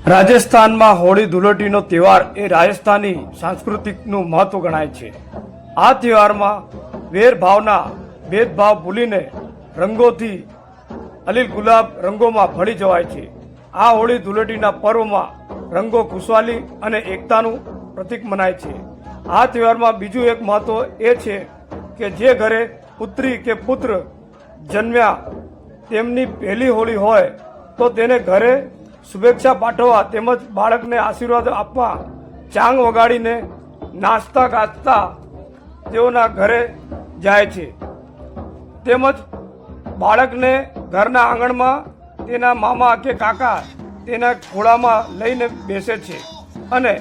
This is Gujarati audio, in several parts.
રાજસ્થાનમાં હોળી ધૂળેટીનો તહેવાર એ રાજસ્થાની સાંસ્કૃતિકનું મહત્વ ગણાય છે। આ તહેવારમાં ભેદભાવ ભૂલીને રંગોથી અલીલ ગુલાબ રંગોમાં ભળી જવાય છે। આ હોળી ધૂળેટીના પર્વમાં રંગો ખુશહાલી અને એકતાનું પ્રતીક મનાય છે। આ તહેવારમાં બીજું એક મહત્વ એ છે કે જે ઘરે પુત્રી કે પુત્ર જન્મ્યા તેમની પહેલી હોળી હોય તો તેને ઘરે શુભેચ્છા પાઠવવા તેમજ બાળકને આશીર્વાદ આપવા ચાંગ વગાડીને નાચતા ગાતા તેઓના ઘરે જાય છે। તેમજ બાળકને ઘરના આંગણમાં તેના મામા કે કાકા તેના ખોળામાં લઈને બેસે છે અને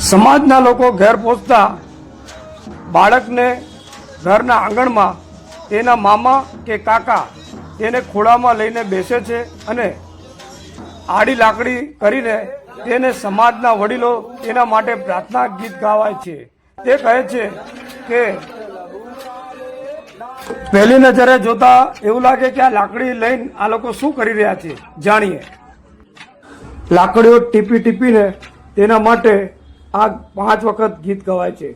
સમાજના લોકો ઘર પહોંચતા બાળકને ઘરના આંગણમાં તેના મામા કે કાકા તેને ખોળામાં લઈને બેસે છે અને આડી લાકડી કરીને તેને સમાજના વડીલો તેના માટે પ્રાર્થના ગીત ગાવાય છે। તે કહે છે કે પહેલી નજરે જોતા એવું લાગે કે આ લાકડી લઈને આ લોકો શું કરી રહ્યા છે। જાણીએ। લાકડીઓ ટીપી ટીપીને તેના માટે આ 5 વખત ગીત ગવાય છે।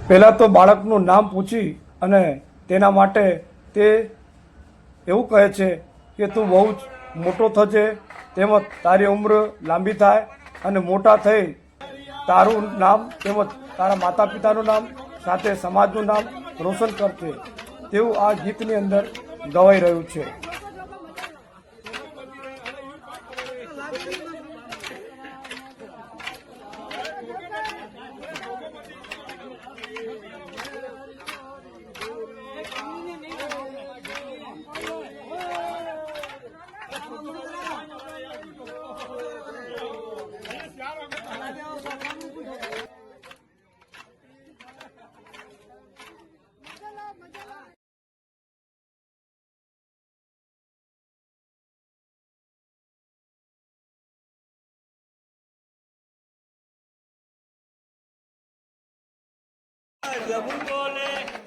પહેલાં તો બાળકનું નામ પૂછી અને તેના માટે તે એવું કહે છે કે તું બહુ જ મોટો થશે તેમજ તારી ઉંમર લાંબી થાય અને મોટા થઈ તારું નામ તેમજ તારા માતા પિતાનું નામ સાથે સમાજનું નામ રોશન કરશે તેવું આ ગીતની અંદર ગવાઈ રહ્યું છે। प्रभु बोले